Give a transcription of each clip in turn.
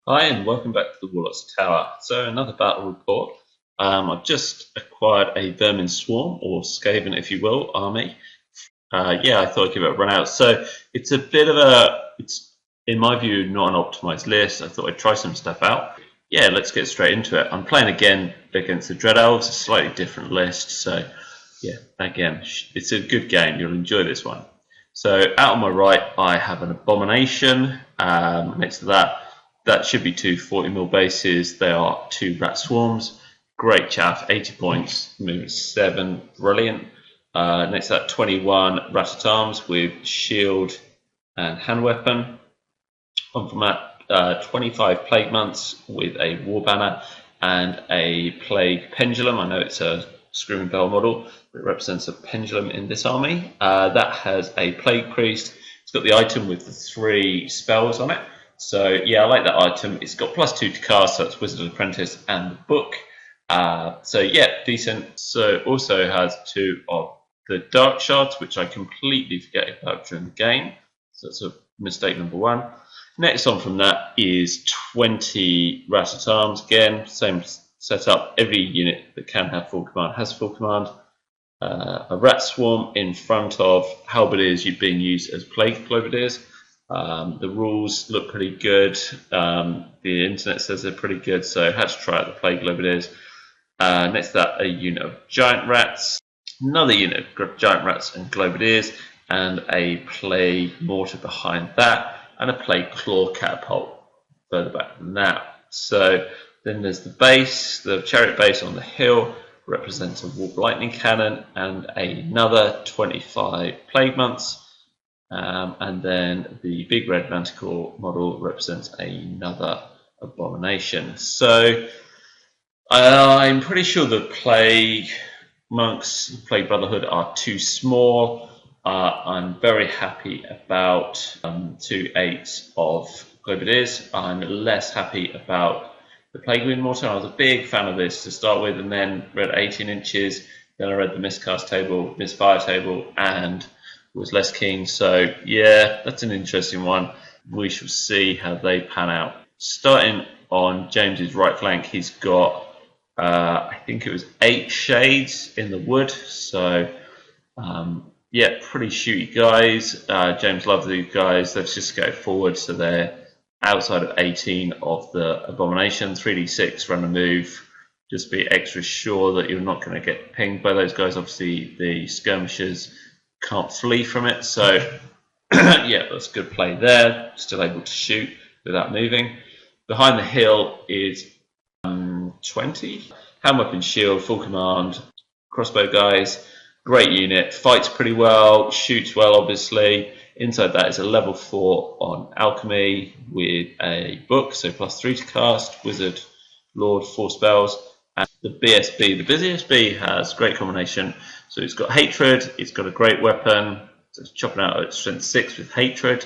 Hi and welcome back to the Warlock's Tower. So another battle report. I've just acquired a Vermin Swarm, or Skaven if you will, army. Yeah, I thought I'd give it a run out. So it's a bit of it's in my view not an optimized list. I thought I'd try some stuff out. Yeah, let's get straight into it. I'm playing again against the Dread Elves, a slightly different list. So yeah, again, it's a good game. You'll enjoy this one. So out on my right, I have an Abomination. Next to that should be two 40mm bases. They are two Rat Swarms. Great chaff, 80 points, movement 7, brilliant. Next to that, 21 Rat-at-Arms with shield and hand weapon. On from that, 25 Plague Months with a War Banner and a Plague Pendulum. I know it's a Screaming Bell model, but it represents a pendulum in this army. That has a Plague Priest. It's got the item with the 3 spells on it. So yeah, I like that item. It's got +2 to cast, so it's Wizard Apprentice and the book. So yeah, decent. So also has 2 of the Dark Shards, which I completely forget about during the game. So that's a mistake number 1. Next on from that is 20 Rat-at-Arms. Again, same setup. Every unit that can have full command has full command. A Rat Swarm in front of Halberdiers being used as Plague Globadiers. The rules look pretty good. The internet says they're pretty good, so I had to try out the Plague Globadiers. Next to that, a unit of Giant Rats. Another unit of Giant Rats and Globadiers, and a Plague Mortar behind that, and a Plague Claw Catapult further back than that. So then there's the base, the chariot base on the hill represents a Warp Lightning Cannon and another 25 Plague Months. And then the big red manticore model represents another abomination. So I'm pretty sure the Plague Monks, Plague Brotherhood are too small. I'm very happy about 2/8 of Globadiers. I'm less happy about the Plague Wound Mortar. I was a big fan of this to start with, and then read 18 inches. Then I read the Miscast table, Misfire table, and was less keen. So yeah, that's an interesting one. We shall see how they pan out. Starting on James's right flank, he's got I think it was 8 shades in the wood. So yeah, pretty shooty guys. James loves these guys. Let's just go forward. So they're outside of 18 of the abomination. 3d6, run a move. Just be extra sure that you're not going to get pinged by those guys. Obviously, the skirmishers can't flee from it. So yeah, that's good play there. Still able to shoot without moving. Behind the hill is 20. Hand weapon shield, full command, crossbow guys. Great unit, fights pretty well, shoots well obviously. Inside that is a level 4 on alchemy with a book, so +3 to cast, wizard, lord, 4 spells. And the BSB, the BSB has great combination. So it's got hatred, it's got a great weapon, so it's chopping out at strength 6 with hatred,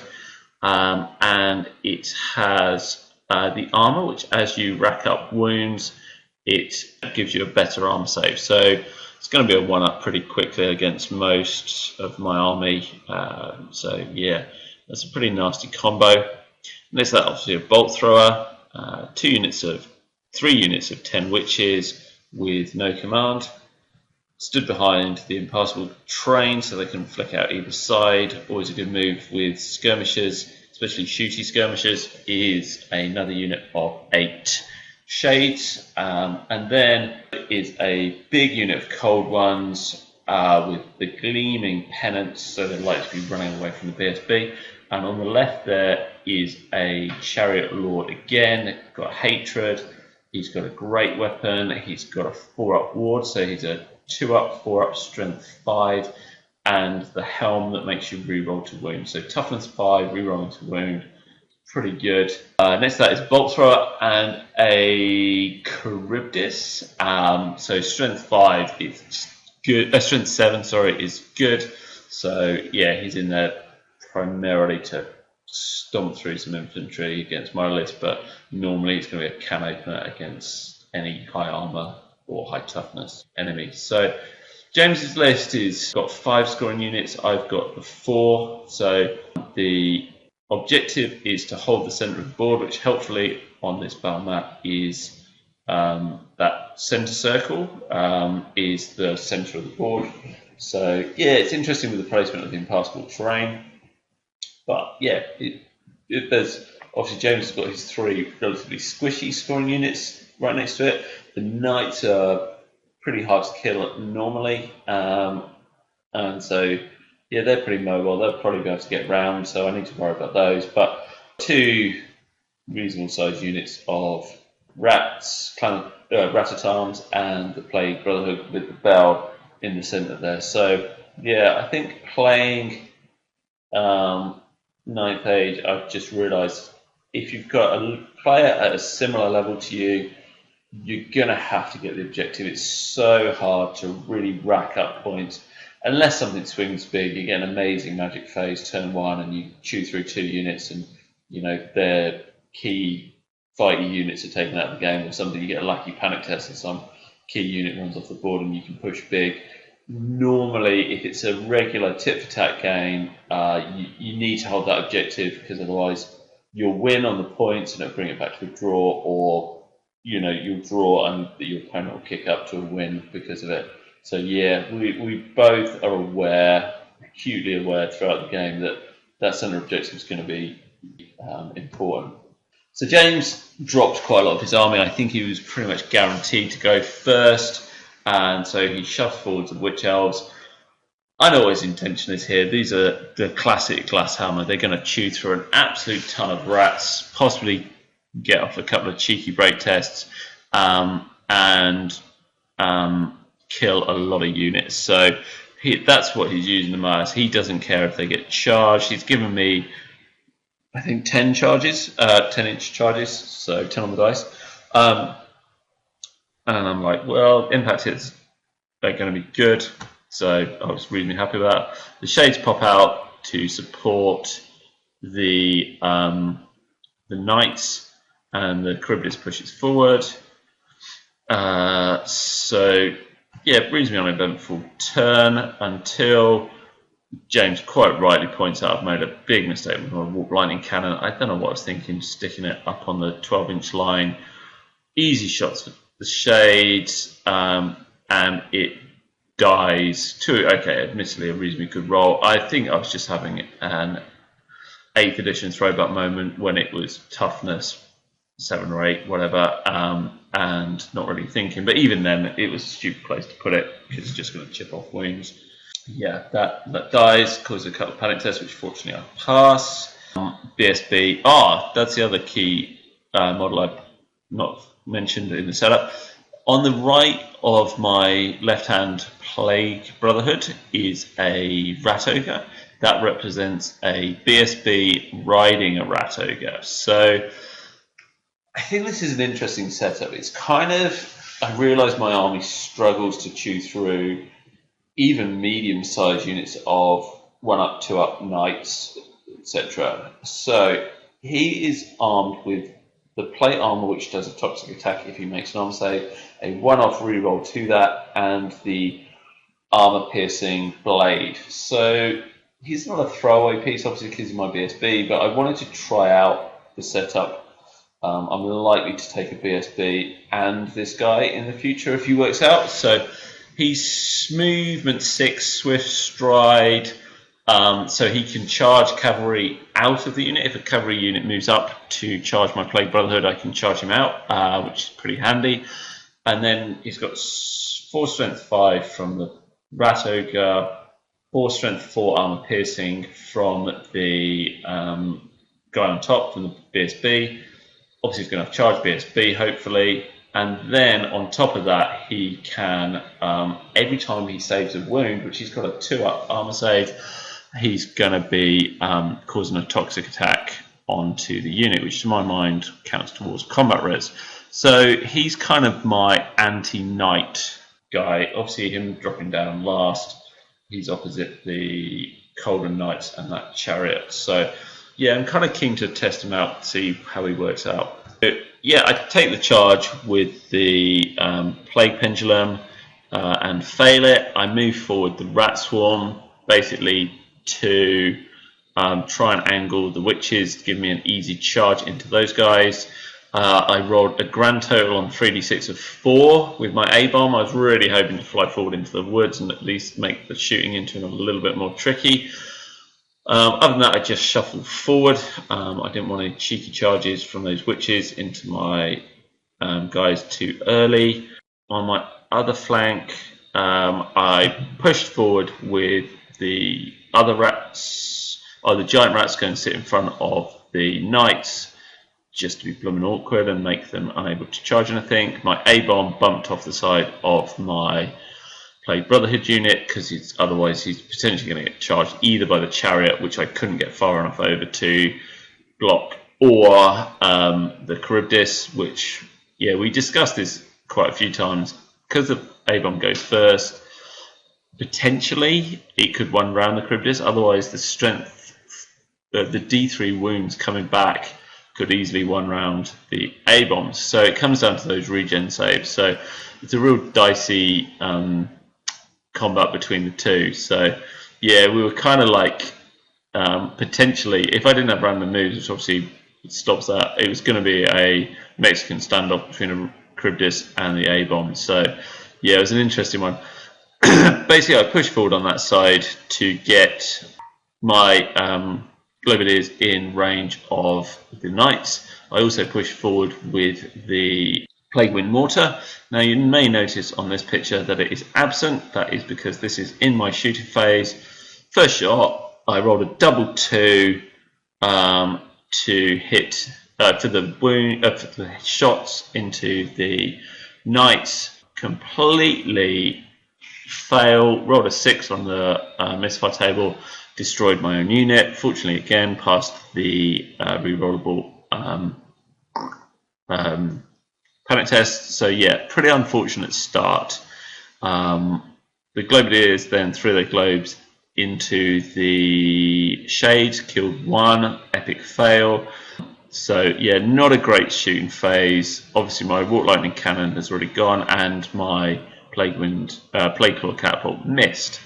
and it has the armor, which as you rack up wounds, it gives you a better armor save. So it's going to be a 1-up pretty quickly against most of my army. So yeah, that's a pretty nasty combo. Next to that, obviously a bolt thrower, 3 units of 10 witches with no command. Stood behind the impassable train so they can flick out either side. Always a good move with skirmishers, especially shooty skirmishers, is another unit of 8 shades. And then is a big unit of cold ones with the gleaming pennants, so they like to be running away from the BSB. And on the left there is a chariot lord again, got hatred. He's got a great weapon. He's got a 4-up ward, so he's a 2-up, 4-up, strength 5, and the helm that makes you reroll to wound. So toughness 5, rerolling to wound, pretty good. Next to that is bolt thrower and a Charybdis. So strength 5 is good. Strength 7, sorry, is good. So yeah, he's in there primarily to stomp through some infantry against monoliths, but normally it's going to be a can opener against any high armor or high toughness enemies. So James's list is got 5 scoring units. I've got the 4. So the objective is to hold the center of the board, which helpfully on this battle map is that center circle is the center of the board. So yeah, it's interesting with the placement of the impassable terrain. But yeah, there's obviously James has got his 3 relatively squishy scoring units right next to it. The knights are pretty hard to kill normally, and so yeah, they're pretty mobile. They'll probably be able to get round, so I need to worry about those. But 2 reasonable sized units of rats, Rat-a-Tarns, and the Plague Brotherhood with the bell in the centre there. So yeah, I think playing 9th Age, I've just realised if you've got a player at a similar level to you, you're going to have to get the objective. It's so hard to really rack up points. Unless something swings big, you get an amazing magic phase turn 1 and you chew through 2 units and their key fighty units are taken out of the game, or something. You get a lucky panic test and some key unit runs off the board and you can push big. Normally, if it's a regular tit for tat game, you need to hold that objective, because otherwise you'll win on the points and it'll bring it back to a draw, or you'll draw and your opponent will kick up to a win because of it. So yeah, we both are aware, acutely aware throughout the game, that center objective is going to be important. So James dropped quite a lot of his army. I think he was pretty much guaranteed to go first, and so he shoved forwards the Witch Elves. I know what his intention is here. These are the classic glass hammer. They're going to chew through an absolute ton of rats, possibly get off a couple of cheeky break tests, and kill a lot of units. So that's what he's using them as. He doesn't care if they get charged. He's given me, I think, 10 charges, 10-inch charges, so 10 on the dice. And I'm like, well, impact hits are going to be good. So I was really happy with that. The shades pop out to support the knights, and the Charybdis pushes forward. So yeah, it brings me on an eventful turn until James quite rightly points out I've made a big mistake with my warp lightning cannon. I don't know what I was thinking, sticking it up on the 12-inch line. Easy shots for the shades, and it dies to, okay, admittedly a reasonably good roll. I think I was just having an 8th edition throwback moment when it was toughness 7 or 8, whatever, and not really thinking. But even then, it was a stupid place to put it, because it's just going to chip off wings. Yeah, that dies, causes a couple of panic tests, which fortunately I pass. BSB, that's the other key model I've not mentioned in the setup. On the right of my left-hand Plague Brotherhood is a Rat Ogre. That represents a BSB riding a Rat Ogre. So I think this is an interesting setup. It's kind of, I realise my army struggles to chew through even medium-sized units of 1-up, 2-up knights, etc. So he is armed with the plate armor, which does a toxic attack if he makes an armor save, a 1-off reroll to that, and the armor-piercing blade. So he's not a throwaway piece, obviously, because he's my BSB, but I wanted to try out the setup. I'm likely to take a BSB and this guy in the future if he works out. So he's movement 6, swift stride, so he can charge cavalry out of the unit. If a cavalry unit moves up to charge my Plague Brotherhood, I can charge him out, which is pretty handy. And then he's got 4 strength 5 from the Rat Ogre, 4 strength 4 armor piercing from the guy on top, from the BSB. Obviously he's going to have charge BSB, hopefully. And then on top of that, he can, every time he saves a wound, which he's got a 2-up armor save, he's going to be causing a toxic attack onto the unit, which to my mind counts towards combat res. So he's kind of my anti-knight guy. Obviously him dropping down last, he's opposite the Cauldron Knights and that Chariot. So yeah, I'm kind of keen to test him out, see how he works out. But yeah, I take the charge with the Plague Pendulum and fail it. I move forward the Rat Swarm, basically to try and angle the witches to give me an easy charge into those guys. I rolled a grand total on 3d6 of 4 with my A-bomb. I was really hoping to fly forward into the woods and at least make the shooting into a little bit more tricky. Other than that, I just shuffled forward. I didn't want any cheeky charges from those witches into my guys too early. On my other flank, I pushed forward with the other rats, or the giant rats going to sit in front of the knights, just to be blooming awkward and make them unable to charge anything. My A-bomb bumped off the side of my Plague Brotherhood unit because otherwise he's potentially going to get charged either by the chariot, which I couldn't get far enough over to block, or the Charybdis, which, yeah, we discussed this quite a few times. Because the A-bomb goes first, potentially it could one round the Charybdis, otherwise the strength, the D3 wounds coming back could easily one round the A-bombs. So it comes down to those regen saves. So it's a real dicey combat between the two. So yeah, we were kind of like potentially, if I didn't have random moves, which obviously stops that, it was going to be a Mexican standoff between a Charybdis and the A-bomb. So yeah, it was an interesting one. Basically, I pushed forward on that side to get my Globadiers in range of the knights. I also pushed forward with the Plague Wind Mortar. Now you may notice on this picture that it is absent. That is because this is in my shooting phase. First shot, I rolled a double 2 to hit for the wound, for the shots into the knights. Completely fail. Rolled a 6 on the misfire table. Destroyed my own unit. Fortunately, again, passed the rerollable panic test. So yeah, pretty unfortunate start. The Globadiers then threw their globes into the shades, killed 1, epic fail. So yeah, not a great shooting phase. Obviously, my Wrought Lightning Cannon has already gone, and my Plague Claw Catapult missed.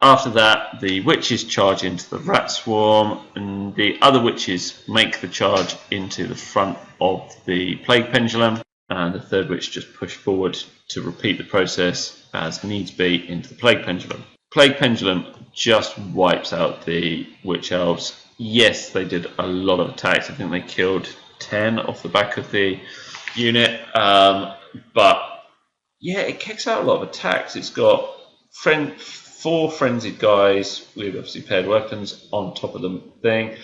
After that, the witches charge into the rat swarm, and the other witches make the charge into the front of the plague pendulum, and the third witch just pushed forward to repeat the process as needs be into the plague pendulum. Plague pendulum just wipes out the witch elves. Yes, they did a lot of attacks. I think they killed 10 off the back of the unit, but yeah, it kicks out a lot of attacks. It's got 4 frenzied guys with obviously paired weapons on top of the thing.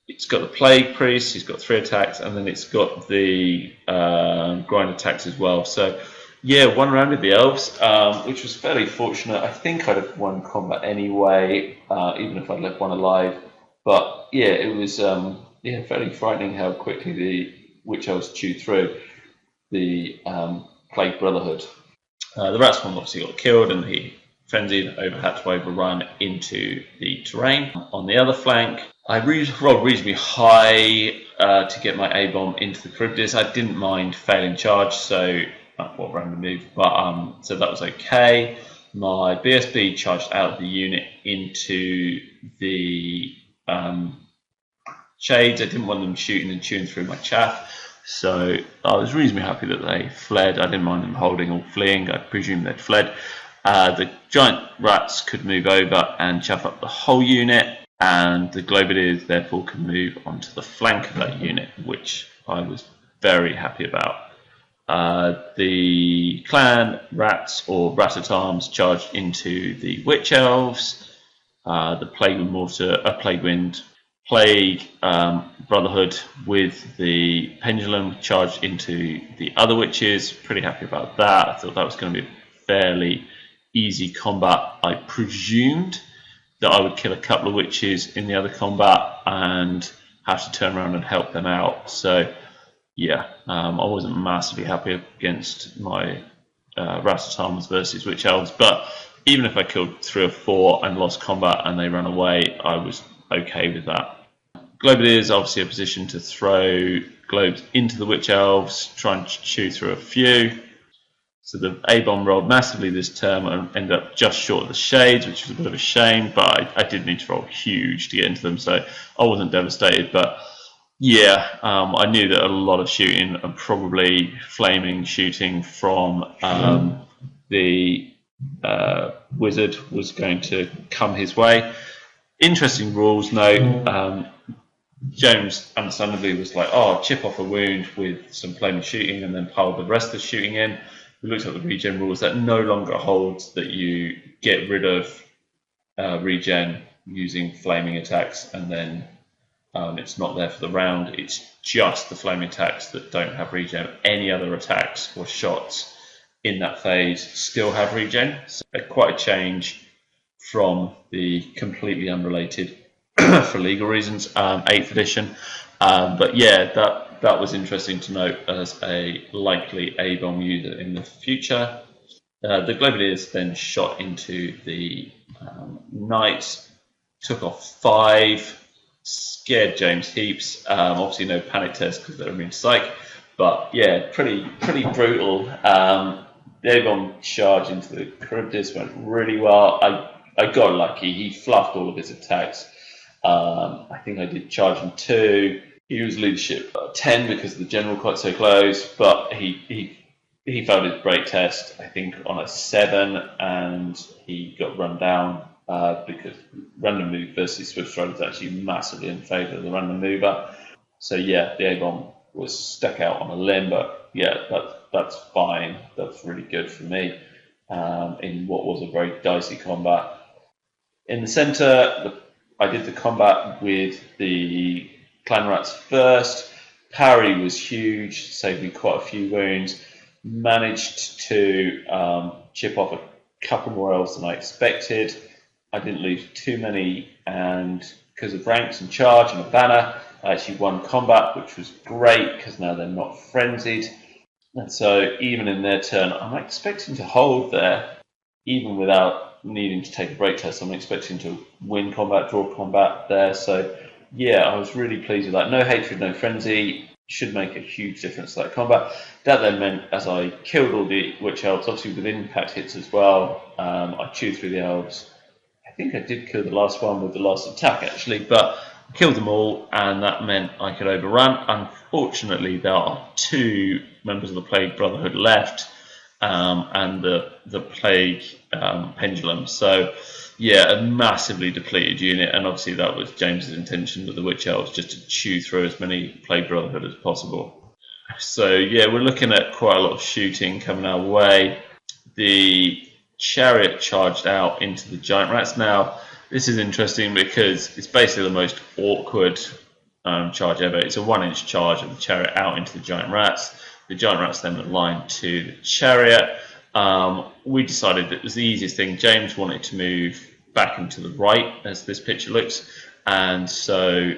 It's got the Plague Priest, he's got 3 attacks, and then it's got the grind attacks as well. So yeah, one round with the elves, which was fairly fortunate. I think I'd have won combat anyway, even if I'd left one alive. But yeah, it was yeah, fairly frightening how quickly the witch elves chewed through the Plague Brotherhood. The rat swarm obviously got killed, and he frenzied had to overrun into the terrain. On the other flank, I rolled reasonably high to get my A-bomb into the Charybdis. I didn't mind failing charge, so what random move, but so that was okay. My BSB charged out of the unit into the shades. I didn't want them shooting and chewing through my chaff, so I was reasonably happy that they fled. I didn't mind them holding or fleeing. I presume they'd fled. The giant rats could move over and chaff up the whole unit, and the Globadiers therefore could move onto the flank of that unit, which I was very happy about. The clan rats, or rat-at-arms, charged into the witch elves. The Plague Wind Mortar, Plague Brotherhood with the pendulum charged into the other witches. Pretty happy about that. I thought that was going to be fairly easy combat. I presumed that I would kill a couple of witches in the other combat and have to turn around and help them out. So yeah, I wasn't massively happy against my rat-at-arms versus witch elves, but even if I killed 3 or 4 and lost combat and they ran away, I was okay with that. Globadiers obviously a position to throw globes into the witch elves, try and chew through a few. So the A-bomb rolled massively this turn and ended up just short of the shades, which was a bit of a shame, but I did need to roll huge to get into them, so I wasn't devastated. But yeah, I knew that a lot of shooting and probably flaming shooting from the wizard was going to come his way. Interesting rules note. Jones understandably was like, oh, chip off a wound with some flaming shooting and then pile the rest of the shooting in. We looked at the regen rules. That no longer holds that you get rid of regen using flaming attacks and then it's not there for the round. It's just the flaming attacks that don't have regen. Any other attacks or shots in that phase still have regen. So quite a change from the completely unrelated, for legal reasons, 8th edition. But yeah, that was interesting to note as a likely A-bomb user in the future. The Globadiers then shot into the Knights, took off 5, scared James heaps. Obviously no panic test because they're immune to psych, but yeah, pretty brutal. The A-bomb charge into the Charybdis went really well. I got lucky. He fluffed all of his attacks. I think I did charge him 2. He was leadership 10 because the general got so close, but he failed his break test, I think, on a 7, and he got run down because random move versus Swift Stride is actually massively in favour of the random mover. So yeah, the A-bomb was stuck out on a limb, but yeah, that's fine. That's really good for me in what was a very dicey combat. In the centre, I did the combat with the Clan Rats first. Parry was huge, saved me quite a few wounds. Managed to chip off a couple more elves than I expected. I didn't lose too many, and because of ranks and charge and a banner, I actually won combat, which was great because now they're not frenzied. And so even in their turn, I'm expecting to hold there, even without needing to take a break test. I'm expecting to win combat, draw combat there. So yeah, I was really pleased with that. No hatred, no frenzy. Should make a huge difference to that combat. That then meant as I killed all the Witch Elves, obviously with impact hits as well, I chewed through the Elves. I think I did kill the last one with the last attack actually, but I killed them all, and that meant I could overrun. Unfortunately, there are 2 members of the Plague Brotherhood left, and the Plague Pendulum. So yeah, a massively depleted unit, and obviously that was James's intention with the Witch Elves, just to chew through as many Plague Brotherhood as possible. So yeah, we're looking at quite a lot of shooting coming our way. The Chariot charged out into the Giant Rats. Now, this is interesting because it's basically the most awkward charge ever. It's a 1-inch charge of the Chariot out into the Giant Rats. The Giant Rats then aligned to the Chariot. We decided that it was the easiest thing. James wanted to move back into the right, as this picture looks, and so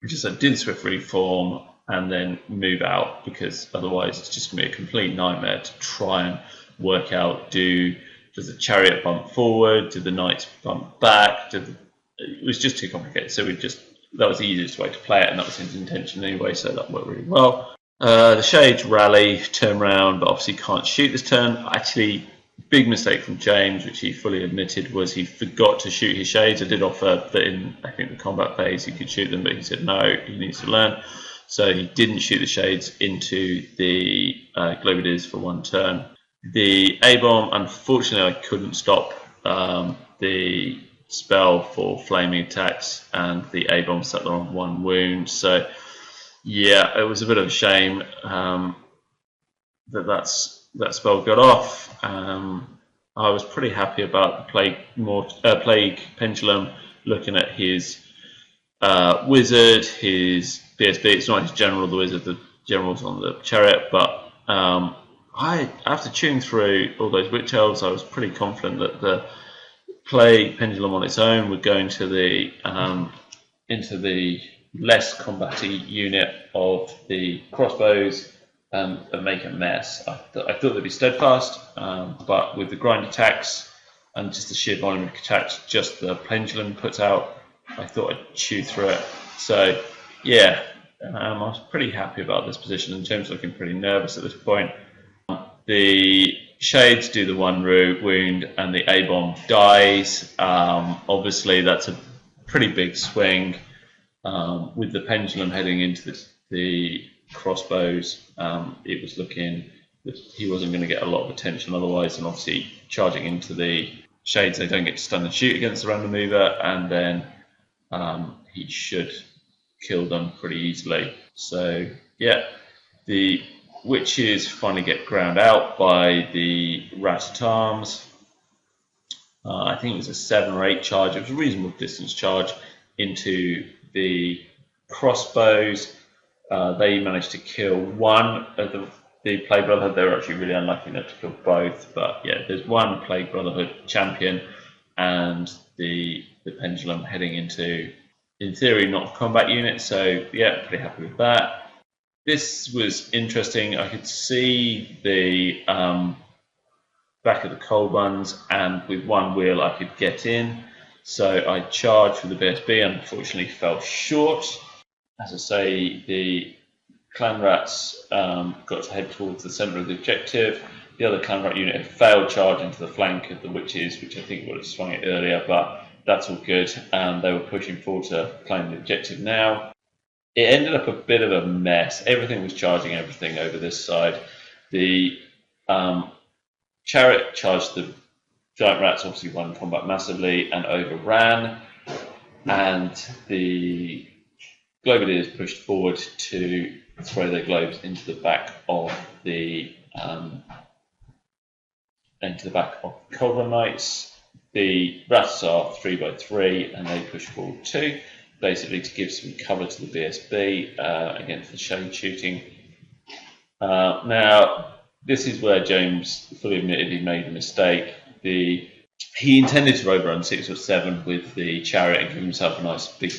we just did Swift Reform and then move out, because otherwise it's just going to be a complete nightmare to try and work out, does the Chariot bump forward, do the Knights bump back, it was just too complicated. So that was the easiest way to play it, and that was his intention anyway, so that worked really well. The Shades rally, turn round, but obviously can't shoot this turn. Actually, big mistake from James, which he fully admitted, was he forgot to shoot his Shades. I did offer that in, I think, the combat phase he could shoot them, but he said no, he needs to learn. So he didn't shoot the Shades into the Globadiers for 1 turn. The A-bomb, unfortunately, I couldn't stop the spell for flaming attacks, and the A-bomb settled on 1 wound. So yeah, it was a bit of a shame that spell got off. I was pretty happy about the Plague Pendulum, looking at his wizard, his BSB. It's not his general, the wizard, the general's on the Chariot, but after chewing through all those Witch Elves, I was pretty confident that the Plague Pendulum on its own would go into the less combaty unit of the crossbows and make a mess. I thought they'd be steadfast, but with the grind attacks and just the sheer volume of attacks just the Pendulum puts out, I thought I'd chew through it. So yeah, I was pretty happy about this position, and James looking pretty nervous at this point. the Shades do the one wound and the A-bomb dies. Obviously that's a pretty big swing. With the pendulum heading into the crossbows, it was looking that he wasn't going to get a lot of attention otherwise, and obviously charging into the Shades, they don't get to stun and shoot against the random mover, and then he should kill them pretty easily. So yeah, the Witches finally get ground out by the Rat-at-Arms. I think it was a 7 or 8 charge. It was a reasonable distance charge into the crossbows. They managed to kill one of the Plague Brotherhood. They were actually really unlucky not to kill both. But yeah, there's one Plague Brotherhood champion, and the Pendulum heading into, in theory, not a combat unit. So yeah, pretty happy with that. This was interesting. I could see the back of the cold ones, and with one wheel I could get in. So I charged with the BSB and unfortunately fell short. As I say, the Clan Rats got to head towards the centre of the objective. The other Clan Rat unit had failed charge into the flank of the Witches, which I think would have swung it earlier, but that's all good. They were pushing forward to claim the objective now. It ended up a bit of a mess. Everything was charging everything over this side. The Chariot charged the Giant Rats, obviously won combat massively and overran, and the Globadiers pushed forward to throw their globes into the back of the Cold Run Knights. The Rats are 3x3, and they push forward too, basically to give some cover to the BSB against the shade shooting. Now, this is where James fully admitted he made a mistake. He intended to overrun 6 or 7 with the Chariot and give himself a nice big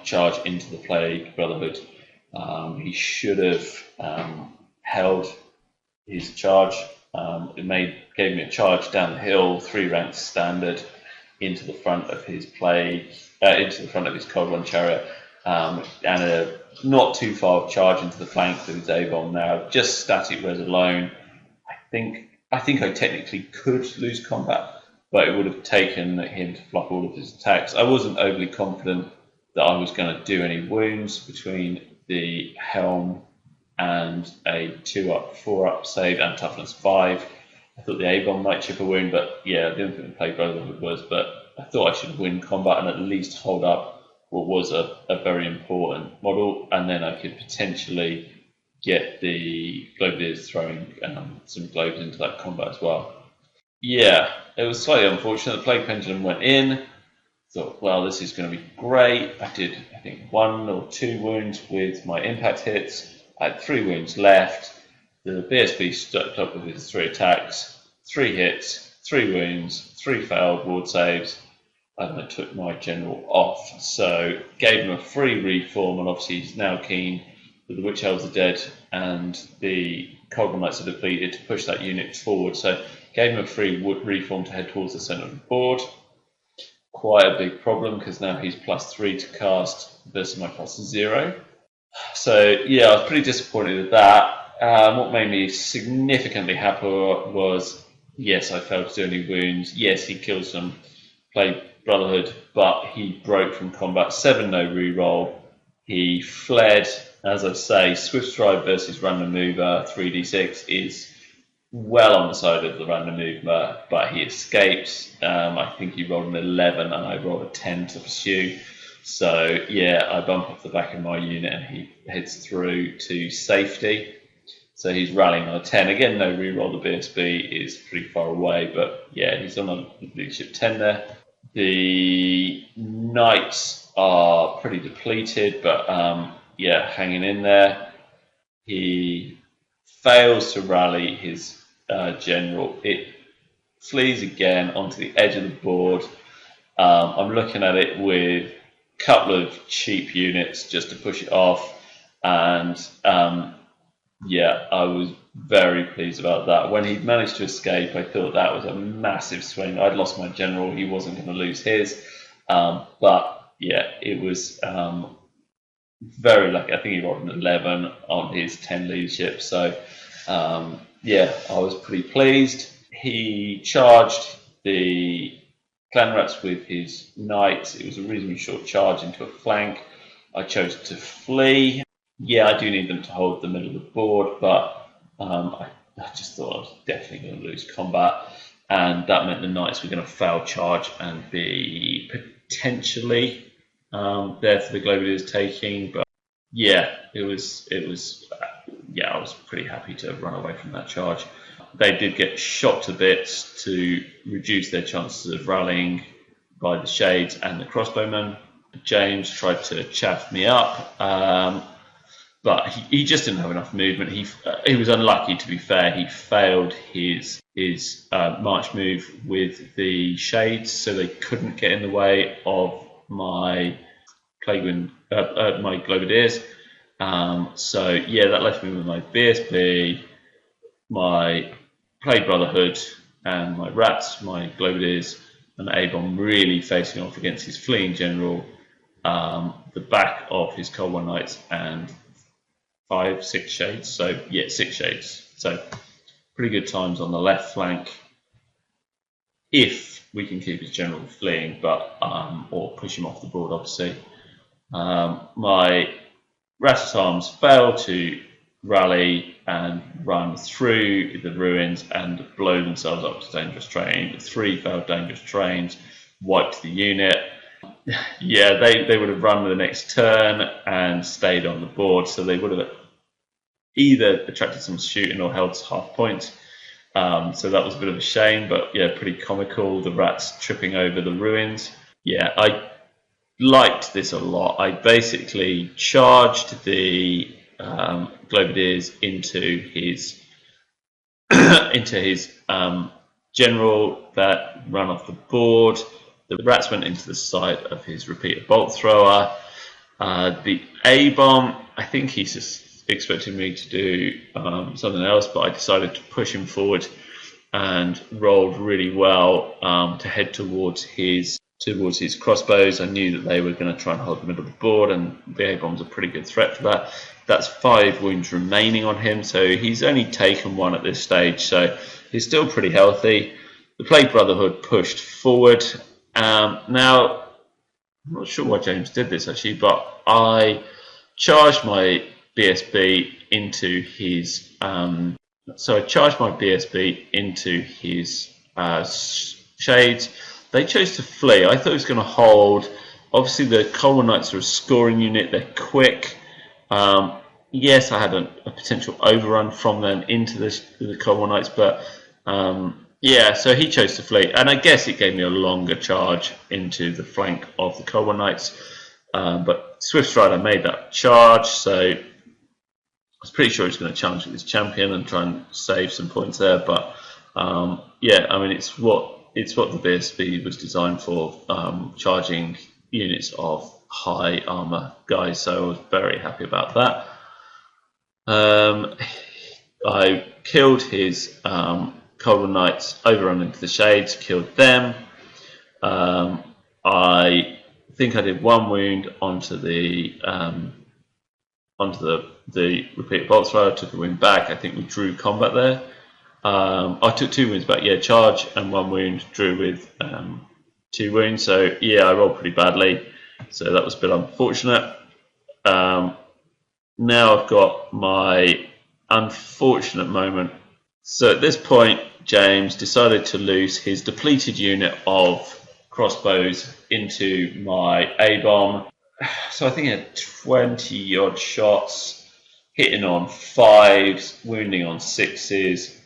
charge into the Plague Brotherhood. He should have held his charge. Gave me a charge down the hill, 3 ranks standard, into the front of his Cold Run Chariot, and a not too far charge into the flank with his A-bomb. Now, just static res alone, I think I technically could lose combat, but it would have taken him to flop all of his attacks. I wasn't overly confident that I was going to do any wounds between the Helm and a 2-up, 4-up save and toughness 5. I thought the A-bomb might chip a wound, but yeah, I didn't think the Plague Brotherhood was, but I thought I should win combat and at least hold up what was a very important model, and then I could potentially get the Globadiers throwing some globes into that combat as well. Yeah, it was slightly unfortunate. The Plague Pendulum went in. Thought, well, this is going to be great. I did, I think, 1 or 2 wounds with my impact hits. I had 3 wounds left. The BSB stuck up with his 3 attacks, 3 hits, 3 wounds, 3 failed ward saves, and I took my general off. So gave him a free reform, and obviously he's now keen that the Witch Elves are dead and the Cold Run Knights are depleted to push that unit forward. So gave him a free reform to head towards the centre of the board. Quite a big problem because now he's +3 to cast versus my +0. So yeah, I was pretty disappointed with that. What made me significantly happier was, yes, I failed to do any wounds. Yes, he killed some Plague Brotherhood, but he broke from combat. 7 no reroll. He fled. As I say, Swift Stride versus Random Mover 3d6 is well on the side of the Random Mover, but he escapes. I think he rolled an 11 and I rolled a 10 to pursue. So yeah, I bump off the back of my unit and he heads through to safety. So he's rallying on a 10. Again, no reroll. The BSB is pretty far away, but yeah, he's on a leadership 10 there. The Knights are pretty depleted, but yeah, hanging in there. He fails to rally his general. It flees again onto the edge of the board. I'm looking at it with a couple of cheap units just to push it off, and yeah, I was very pleased about that. When he managed to escape, I thought that was a massive swing. I'd lost my general, he wasn't going to lose his, but yeah, it was very lucky. I think he rolled an 11 on his 10 leadership, so Yeah, I was pretty pleased. He charged the clan rats with his knights. It was a reasonably short charge into a flank. I chose to flee. Yeah, I do need them to hold the middle of the board, but I just thought I was definitely going to lose combat, and that meant the knights were going to fail charge and be potentially there for the Globadiers taking. But yeah, yeah, I was pretty happy to run away from that charge. They did get shot to bits to reduce their chances of rallying by the shades and the crossbowmen. James tried to chaff me up, but he just didn't have enough movement. He was unlucky, to be fair. He failed his march move with the shades, so they couldn't get in the way of my my Globadiers. So yeah, that left me with my BSB, my Plague Brotherhood, and my Rats, my Globadiers, and A-Bomb really facing off against his fleeing general, the back of his Cold War Knights, and 6 shades. So yeah, 6 shades. So pretty good times on the left flank if we can keep his general fleeing, but or push him off the board, obviously. My Rat Arms failed to rally and run through the ruins and blow themselves up to dangerous terrain. 3 failed dangerous terrains, wiped the unit. Yeah, they would have run the next turn and stayed on the board, so they would have either attracted some shooting or held half points. So that was a bit of a shame, but yeah, pretty comical. The rats tripping over the ruins. Yeah, I liked this a lot. I basically charged the Globadiers into his general that ran off the board. The rats went into the side of his repeater bolt thrower. The A-bomb, I think he's just expecting me to do something else, but I decided to push him forward and rolled really well to head towards his crossbows. I knew that they were going to try and hold the middle of the board, and the A-bomb's a pretty good threat for that. That's 5 wounds remaining on him, so he's only taken 1 at this stage, so he's still pretty healthy. The Plague Brotherhood pushed forward. Now, I'm not sure why James did this actually, but I charged my BSB into his shades. They chose to flee. I thought it was going to hold. Obviously, the Cold Knights are a scoring unit. They're quick. Yes, I had a potential overrun from them into the Cold Knights, but yeah, so he chose to flee. And I guess it gave me a longer charge into the flank of the Cold Knights. But Swift Strider made that charge, so I was pretty sure he's going to challenge with his champion and try and save some points there. But yeah, I mean, it's what the BSB was designed for, charging units of high armor guys. So I was very happy about that. I killed his Cold Knights, overrun into the shades, killed them. I think I did 1 wound onto the repeater bolt thrower. Took a wound back. I think we drew combat there. I took 2 wounds back. Yeah, charge and 1 wound. Drew with 2 wounds. So yeah, I rolled pretty badly. So that was a bit unfortunate. Now I've got my unfortunate moment. So at this point, James decided to lose his depleted unit of crossbows into my A-bomb. So I think he had 20 odd shots, hitting on 5s, wounding on 6s.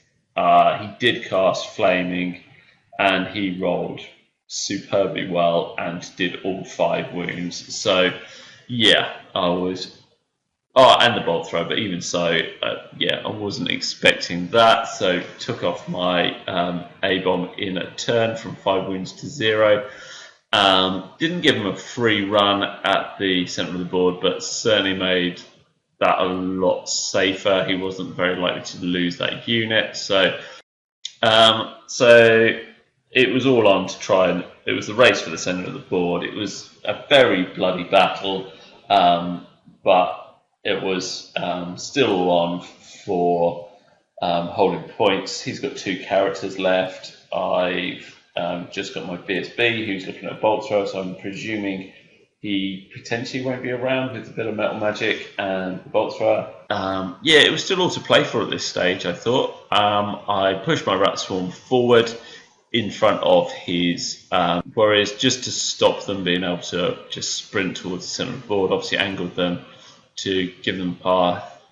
He did cast flaming, and he rolled superbly well and did all 5 wounds. So yeah, I was. Oh, and the bolt throw, but even so, yeah, I wasn't expecting that. So took off my A-bomb in a turn from 5 wounds to 0. Didn't give him a free run at the centre of the board, but certainly made that a lot safer. He wasn't very likely to lose that unit. So it was all on to try and it was the race for the centre of the board. It was a very bloody battle, but it was still on for holding points. He's got 2 characters left. I've just got my BSB who's looking at bolt throw, so I'm presuming he potentially won't be around with a bit of metal magic and the bolt thrower. Yeah, it was still all to play for at this stage, I thought. I pushed my rat swarm forward in front of his warriors just to stop them being able to just sprint towards the centre of the board. Obviously angled them to give them a path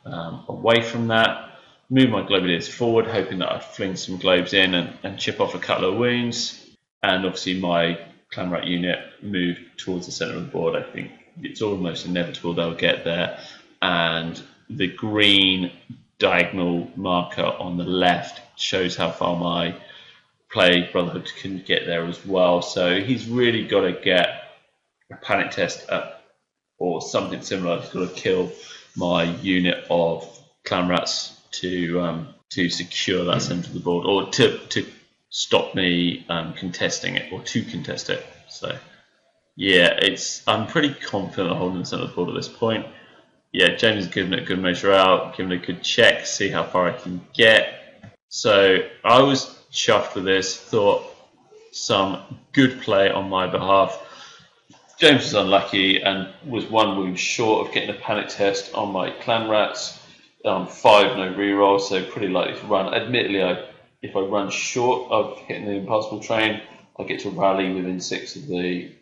away from that. Move my globaliers forward, hoping that I'd fling some globes in and chip off a couple of wounds. And obviously my clan rat unit moved towards the centre of the board. I think it's almost inevitable they'll get there. And the green diagonal marker on the left shows how far my play brotherhood can get there as well. So he's really got to get a panic test or something similar. He's got to kill my unit of clan rats to secure that centre of the board, or to stop me contesting it, or to contest it. So yeah, I'm pretty confident of holding the centre of the board at this point. Yeah, James has given it a good measure out, given it a good check, see how far I can get. So I was chuffed with this, thought some good play on my behalf. James was unlucky and was 1 wound short of getting a panic test on my clan rats. 5 no reroll, so pretty likely to run. Admittedly, if I run short of hitting the impossible train, I get to rally within 6 of the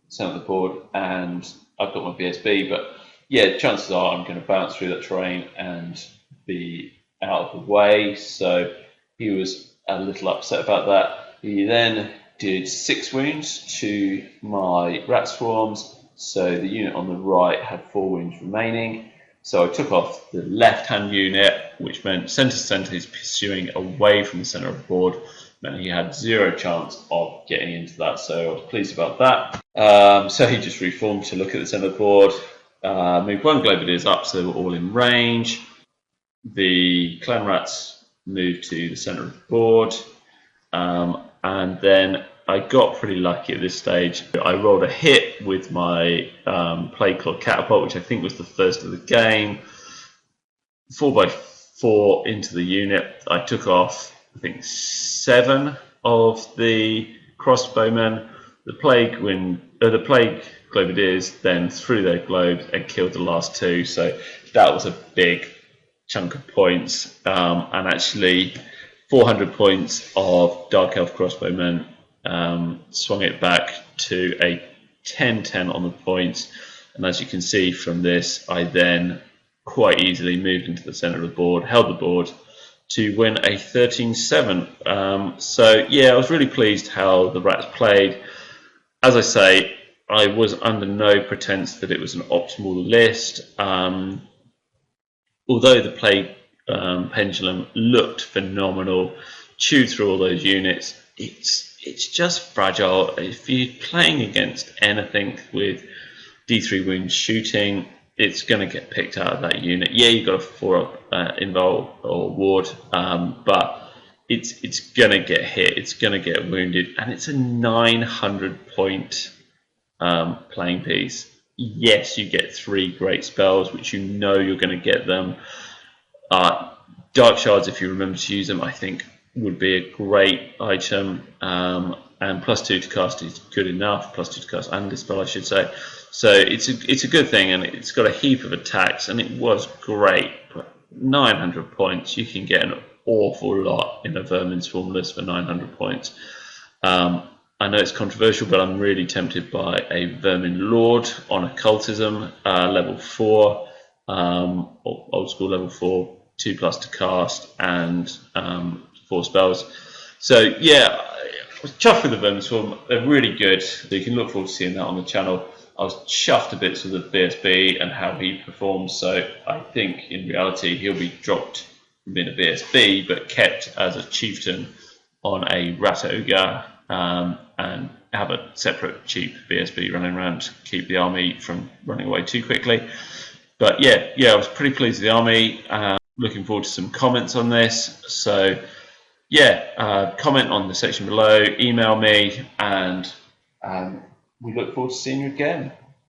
centre of the board, and I've got my BSB. But yeah, chances are I'm going to bounce through that terrain and be out of the way. So he was a little upset about that. He then did 6 wounds to my rat swarms, so the unit on the right had 4 wounds remaining. So I took off the left-hand unit, which meant centre he's pursuing away from the centre of the board, meant he had 0 chance of getting into that, so I was pleased about that. So he just reformed to look at the centre of the board, moved 1 globaliers up so they were all in range. The clan rats moved to the centre of the board, and then I got pretty lucky at this stage. I rolled a hit with my Plague Claw Catapult, which I think was the first of the game. 4x4 into the unit. I took off, I think, 7 of the crossbowmen. The Plague Globadiers then threw their globes and killed the last 2. So that was a big chunk of points, and actually 400 points of Dark Elf crossbowmen swung it back to a 10-10 on the points. And as you can see from this, I then quite easily moved into the centre of the board, held the board to win a 13-7. So yeah, I was really pleased how the rats played. As I say, I was under no pretense that it was an optimal list. Although the Plague pendulum looked phenomenal, chewed through all those units, it's just fragile. If you're playing against anything with D3 wounds shooting, it's going to get picked out of that unit. Yeah, you've got a 4 invul or ward, but it's going to get hit, it's going to get wounded, and it's a 900 point playing piece. Yes, you get 3 great spells, which you know you're going to get them. Dark Shards, if you remember to use them, I think would be a great item, and +2 to cast is good enough. +2 to cast and dispel, I should say. So it's a good thing, and it's got a heap of attacks, and it was great. But 900 points, you can get an awful lot in a Vermin Swarm list for 900 points. I know it's controversial, but I'm really tempted by a Vermin Lord on Occultism, level 4, old school level 4, 2+ to cast, and 4 spells. So yeah, I was chuffed with the Vermin Swarm. They're really good, so you can look forward to seeing that on the channel. I was chuffed a bit with the BSB and how he performs, so I think in reality he'll be dropped from being a BSB but kept as a chieftain on a Rat Ogre, and have a separate cheap BSB running around to keep the army from running away too quickly. But yeah, I was pretty pleased with the army. Looking forward to some comments on this. So yeah, comment on the section below, email me, and we look forward to seeing you again.